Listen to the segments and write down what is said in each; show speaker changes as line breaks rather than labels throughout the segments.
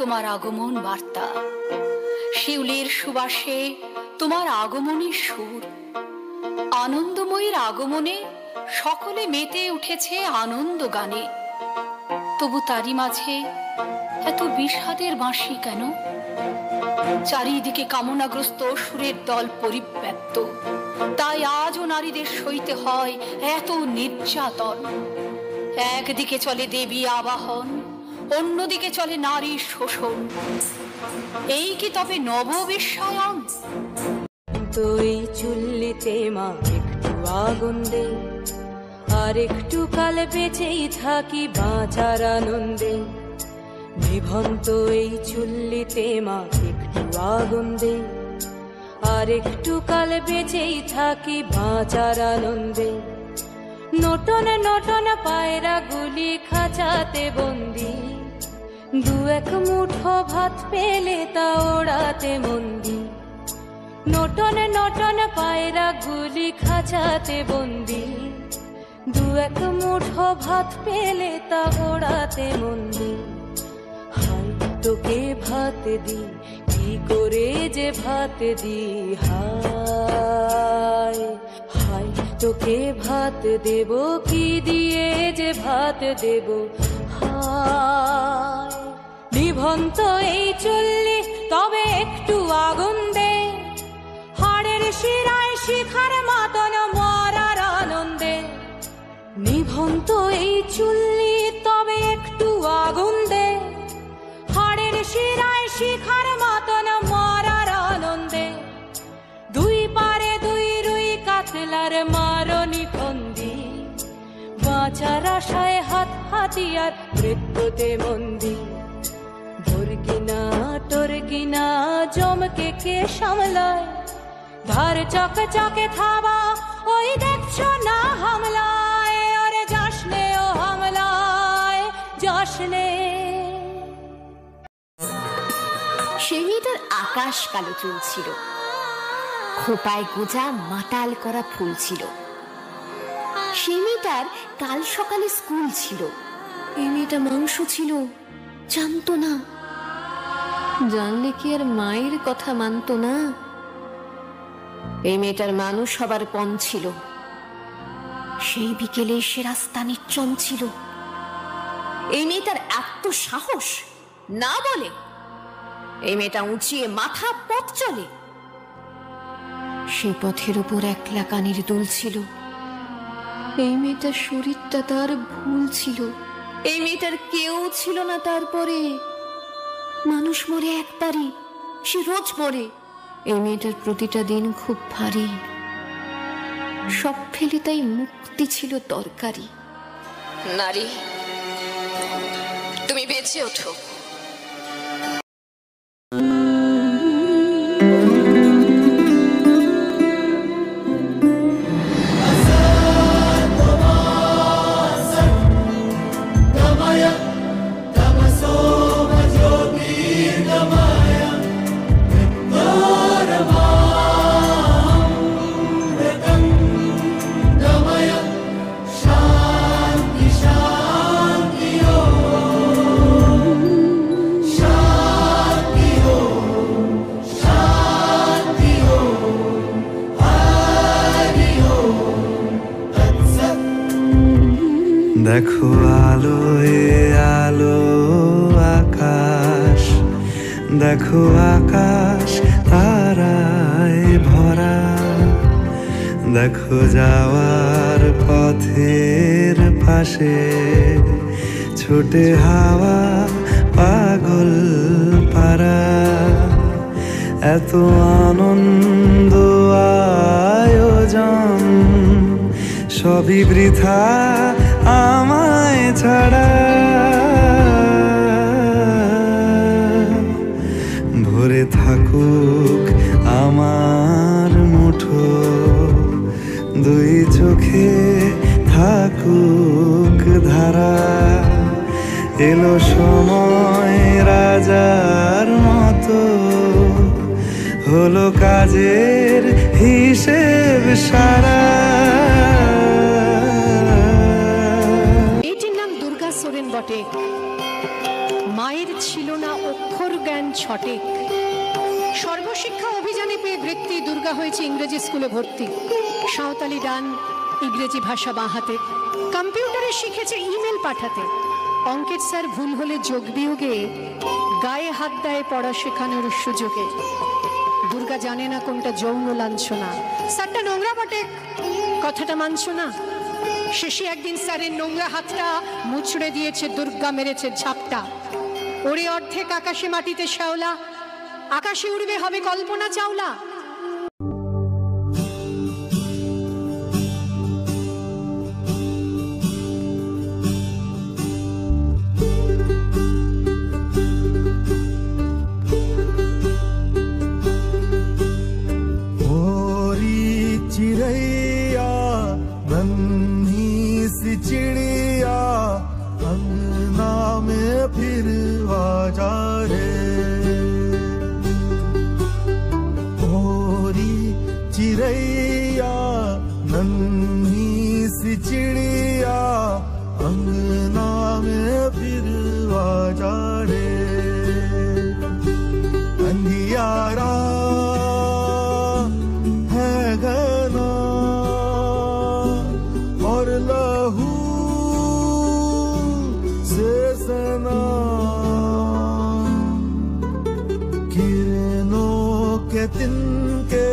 তোমার আগমন বার্তা, শিউলির সুবাসে তোমার আগমনের সুর। আনন্দময়ীর আগমনে সকলে মেতে উঠেছে আনন্দ গানে। তবু তারই মাঝে এত বিষাদের বাঁশি কেন? চারিদিকে কামনাগ্রস্ত সুরের দল পরিব্যাপ্ত, তাই আজও নারীদের সইতে হয় এত নির্যাতন। একদিকে চলে দেবী আবাহন, অন্যদিকে চলে নারীর শোষণ। এই কি তবে নববিশ্বায়ন?
তুই চুল্লিতে মা একটু আগুন দে, আর একটু কাল বেঁচেই থাকি বাঁচার আনন্দে। নিভন্ত এই চুল্লিতে মা একটু আগুন দে, আর একটু কাল বেঁচেই থাকি বাঁচার আনন্দে। নটন নটন পায়রা গুলি খাঁচাতে বন্দি, দু এক মুঠো ভাত পেলে তা ওড়াতে মন্দি। নটন নটন পায়রা গুলি খাঁচাতে বন্দি, দু এক মুঠো ভাত পেলে তা ওড়াতে মন্দি। হাই তোকে ভাত দি, কি করে যে ভাত দি, হায় হায় তোকে ভাত দেব, কি দিয়ে যে ভাত দেব, হায়। নিভন্ত এই চুল্লি তবে একটু আগুন দে, হাড়ের শিরায় শিখার মতন মরার আনন্দে। নিভন্ত এই চুল্লি তবে একটু আগুন দে, হাড়ের শিরায় শিখার মতন মরার আনন্দে। দুই পারে দুই রুই কাতলার মারনি ফন্দি, বাঁচার আশায় হাত হাতিয়ার মৃত্যুতে মন্দি। ভোরগিনা টোরগিনা জমকে কে সামলায়, ধার চকে চকে থাবা ওই দেখছো না হামলায়। আরে যাসনে ও হামলায় যাসনে।
সেই মেয়েটার আকাশ কালো চুল ছিল, খোপায় গোজা মাতাল করা ফুল ছিল। সেই মেয়েটার কাল সকালে স্কুল ছিল। এই মেয়েটা মাংস ছিল, জানতো না। জানলে কি আর মায়ের কথা মানতো না? এই মেয়েটার মানুষ হবার পণ ছিল। সেই বিকেলে সে রাস্তা নির্জন ছিল। এই মেয়েটার এত সাহস না বলে, এই মেয়েটা উঁচিয়ে মাথা পথ চলে। সেই পথের উপর একলা কানের দুল ছিল। এই মেয়েটার শরীরটা তার ভুল ছিল। এই মেয়েটার কেউ ছিল না। তারপরে মানুষ মরে একবারই, সে রোজ মরে। এই মেয়েটার প্রতিটা দিন খুব ভারী, সব ফেলে তাই মুক্তি ছিল দরকারি। নারী, তুমি বেঁচে ওঠো।
দেখো আলোয় আলো আকাশ, দেখো আকাশ তারায় ভরা। দেখো যাওয়ার পথের পাশে ছোটে হাওয়া পাগল পারা। এত আনন্দ আয়োজন সবই বৃথা আমায় ছাড়া। ভরে থাকুক আমার মুঠো, দুই চোখে থাকুক ধারা। এলো সময় রাজার মতো, হলো কাজের হিসেব সারা।
এটির নাম দুর্গা সোরেন বটে। মায়ের ছিল না
দেন ছটে। সর্বশিক্ষা অভিযানে পেয়ে বৃত্তি দুর্গা হয়েছে ইংরেজি স্কুলে ভর্তি। সাঁওতালি গান, ইংরেজি ভাষা বাঁ হাতে। কম্পিউটারে শিখেছে ইমেল পাঠাতে। অঙ্কের স্যার ভুল হলে যোগ বিয়োগে গায়ে হাত দেয় পড়া শেখানোর সুযোগে। দুর্গা জানে না কোনটা যৌন লাঞ্ছনা। স্যারটা নোংরা বটে, কথাটা মানছ না। শেষে একদিন স্যারের নোংরা হাতটা মুচড়ে দিয়েছে দুর্গা, মেরেছে ঝাপটা। ওরে অর্ধেক আকাশে মাটিতে শ্যাওলা, আকাশে উড়বে হবে কল্পনা চাওলা।
चिड़ैया नन्ही सी चिड़िया अंगना में फिर आ जा रे। होरी चिड़ैया नन्ही सी चिड़िया अंगना में फिर आ जा रे। अंधियारा तिनके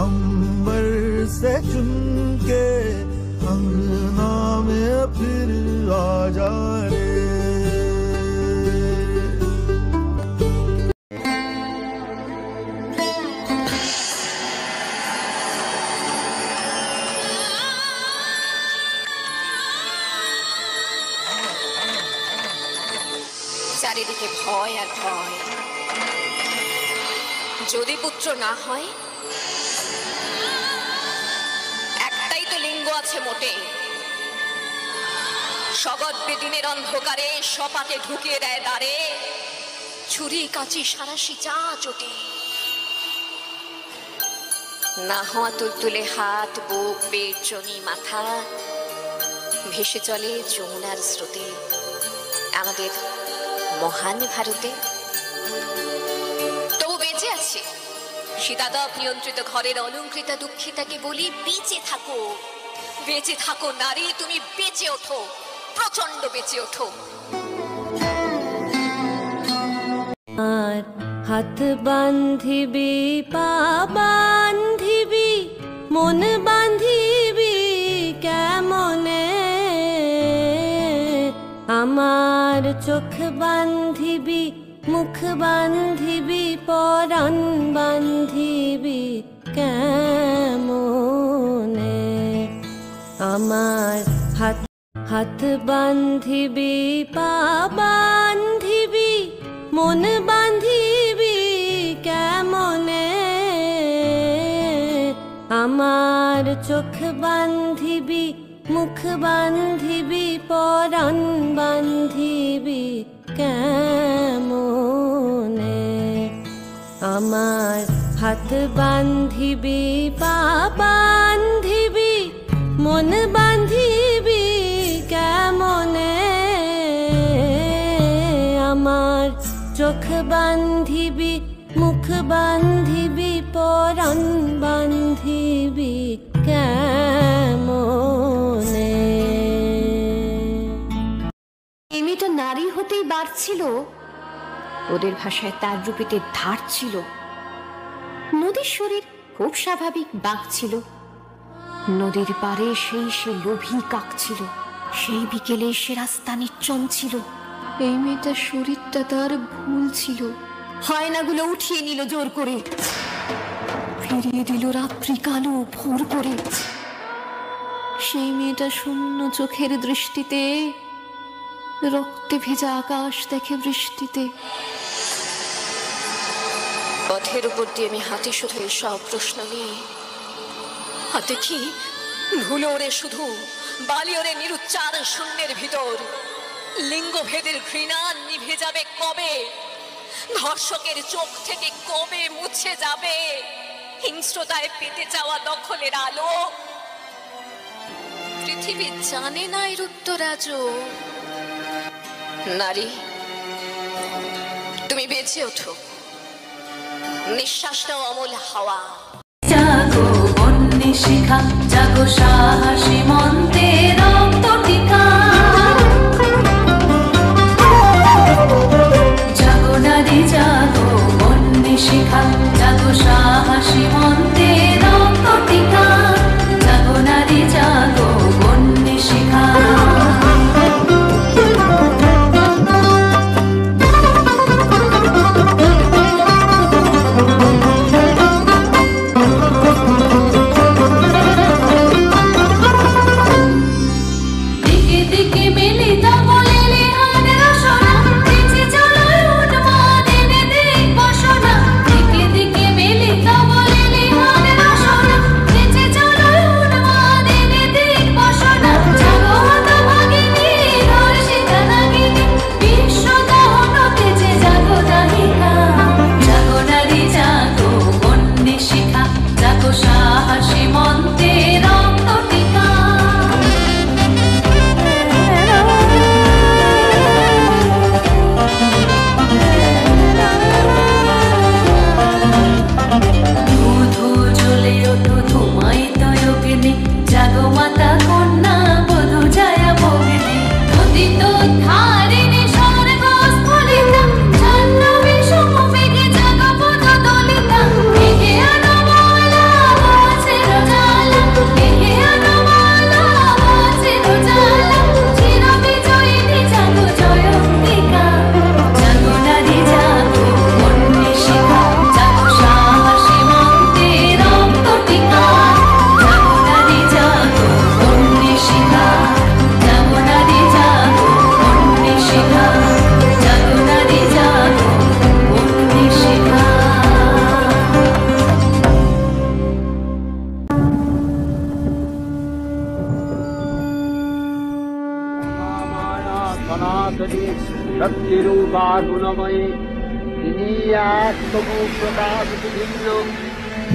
अंबर से चुनके अंगना में फिर आ जा रे।
চারিদিকে ভয় আর ভয়। যদি পুত্র না হয়, একটাই তো লিঙ্গ আছে মোটে। সগর্বে দিনের অন্ধকারে সপাতে ঢুকিয়ে দেয় দ্বারে, ছুরি কাঁচি সারাশি চা চটে। না হওয়া তুলতুলে হাত, বুক, পেট, চনি, মাথা ভেসে চলে যমুনার স্রোতে আমাদের মহান ভারতে। সীতাদপ নিয়ন্ত্রিত ঘরের অলঙ্কৃতা দুঃখিতাকে বলি, বেঁচে থাকো, বেঁচে থাকো নারী, তুমি বেঁচে ওঠো, প্রচন্ড বেঁচে ওঠো।
আর হাত বান্ধিবি, পা বান্ধিবি, মন বান্ধিবি কেমনে? আমার চোখ বান্ধিবি, মুখ বান্ধিবি, পরাণ বান্ধিবি কেমনে? আমার হাত বান্ধিবি, পা বান্ধিবি, মন বান্ধিবি কেমনে? আমার চোখ বান্ধিবি, মুখ বান্ধিবি, পরাণ বান্ধিবি কেমনে? আমার হাত বান্ধিবি, পা বান্ধিবি, মন বান্ধিবি কেমনে? আমার চোখ বান্ধিবি, মুখ বান্ধিবি, পরাণ বান্ধিবি কেমনে?
এই মেয়েটা নারী হতেই বাড়ছিল, ওদের ভাষায় তার রূপেতে ধার ছিল। নদীর শরীর খুব স্বাভাবিক বাঁক ছিল। নদীর পারে সেই সে লোভী কাক ছিল। সেই বিকেলে সে রাস্তা নির্জন ছিল। এই মেয়েটার শরীরটা তার ভুল ছিল। হায়নাগুলো উঠিয়ে নিল জোর করে, ফিরিয়ে দিল রাত্রি কালো ভোর করে। সেই মেয়েটা শূন্য চোখের দৃষ্টিতে রক্তে ভেজা আকাশ দেখে বৃষ্টিতে।
পথের উপর দিয়ে আমি হাঁটি শুধু সব প্রশ্ন নিয়ে। আর দেখি ধুলো ওরে শুধু, বালি ওরে নিরুচ্চার শূন্যের ভিতর। লিঙ্গ ভেদের ঘৃণা নিভে যাবে কবে? ধর্ষকের চোখ থেকে কবে মুছে যাবে হিংস্রতায় পেতে যাওয়া দখলের আলো? পৃথিবী জানে না এর উত্তর আজও। নারী, তুমি তুমি বেঁচে ওঠো, নিঃশ্বাস নাও অমল হাওয়া।
জাগো বন্যে শিখা, জাগো সাহসী মন্ত্রে রক্ত টিকা। জাগো নারী জাগো বন্যে শিখা, জাগো সাহসী মন্ত্রে রক্ত টিকা। জাগো নারী জাগো বন্যে শিখা।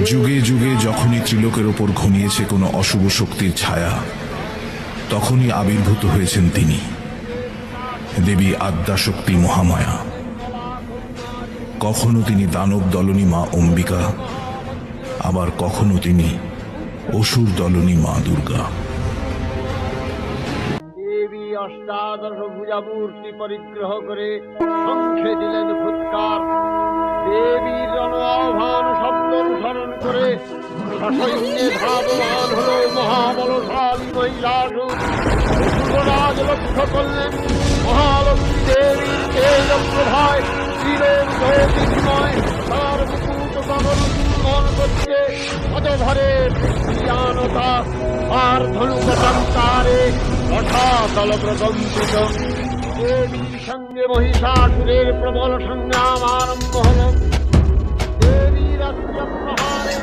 যুগে যুগে যখনই ত্রিলোকের ওপর ঘনিয়েছে কোনো অশুভ শক্তির ছায়া, তখনই আবির্ভূত হয়েছেন তিনি, দেবী আদ্যাশক্তি মহামায়া। কখনো তিনি দানব দলনী মা অম্বিকা, আবার কখনো তিনি অসুর দলনী মা দুর্গা।
দেবী অষ্টাদশ ভুজামূর্তি পরিগ্রহ করে শঙ্খে দিলেন ফুৎকার। দেবীর আহ্বান শব্দ অনুসরণ করে সসৈন্যে ধাবমান হল মহাবলশালী মহিষাসুর। যুবরাজ লক্ষ্য করলেন মহালক্ষ্মী দেবীর তেজ প্রভায় চিরোর জ্যোতির্ময়, তার মুকুট গগন উন্মোহন করছে অজভরের জ্ঞানতা আর ধনুকটারে রসাতল প্রকম্পিত। দেবীর সঙ্গে মহিষাসুরের প্রবল সংগ্রাম আরম্ভ হল। দেবীর প্রহারে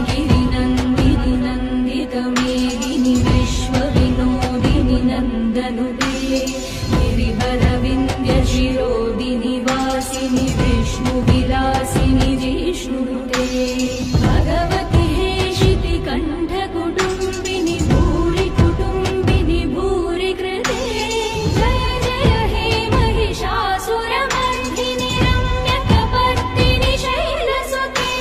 गिरिनन्दिनि नन्दितमेदिनि विश्वविनोदिनि नन्दनुते गिरिवरविन्द्यशिरोदिनि वासिनि विष्णुविलासिनि जिष्णुनुते भगवति हेशिति कण्ठकुटुम्बिनि भूरि कुटुम्बिनि भूरि कृते जय जय हे महिषासुरमर्दिनि रम्यकपर्दिनि शैलसुते।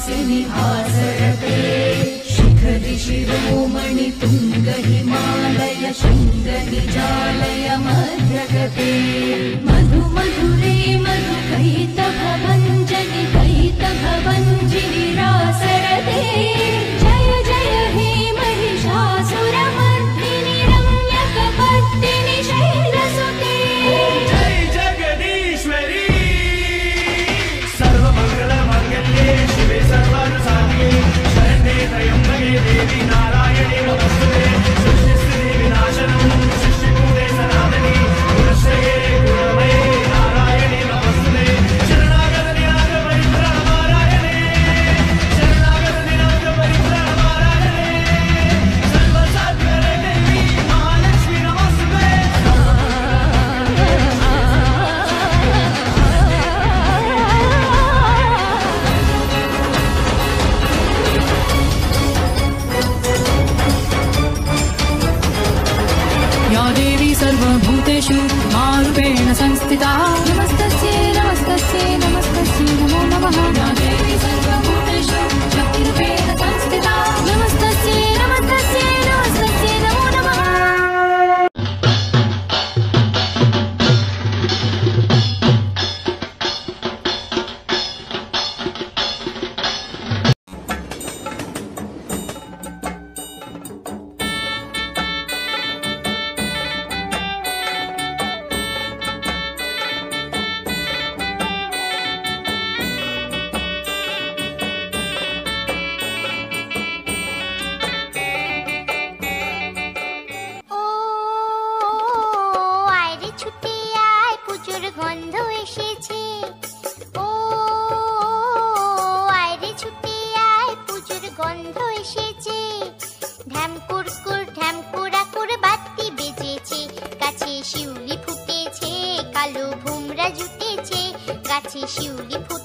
विलासिनि भासरते शिखरि शिरोमणि तुङ्ग हिमालय शृङ्ग निजालय मध्यगते मधु मधुरे मधु कैतभञ्जनि कैतभञ्जिनि रासरते जय जय हे महिषासुरमर्दिनि रम्यकपर्दिनि शैलसुते
जय जगदीश्वरी सर्वमङ्गलमाङ्गल्ये शिवे सर्वार्थसाधिके शरण्ये त्र्यम्बके देवी नारायणे नमोस्तुते सृष्टिस्थिति विनाशनं सृष्टिकूटे सनातनी गुणश्रये गुणमये नारायणे नमोस्तुते शरणागत दिनाथ परित्राण नारायणे शरणागत दिनाथ परित्राण नारायणे सर्वसात्वरे देवी महालक्ष्मी नमोस्तुते
या देवी सर्वभूतेषु मारूपेण संस्थिता नमस्तस्यै नमस्तस्यै नमस्तस्यै नमो नमः या देवी सर्वभूतेषु शक्तिरूपेण संस्थिता नमस्तस्यै नमस्तस्यै नमस्तस्यै नमो नमः
ও আয়রে ছুটে আয় পুজোর গন্ধ এসেছে ও আয়রে ছুটে আয় পুজোর গন্ধ এসেছে ঢ্যাম কুরকুর ঢ্যাম কুড়াকুর বাতি বেজেছে গাছে শিউলি ফুটেছে কালো ভুমরা জুটেছে গাছে শিউলি ফুটেছে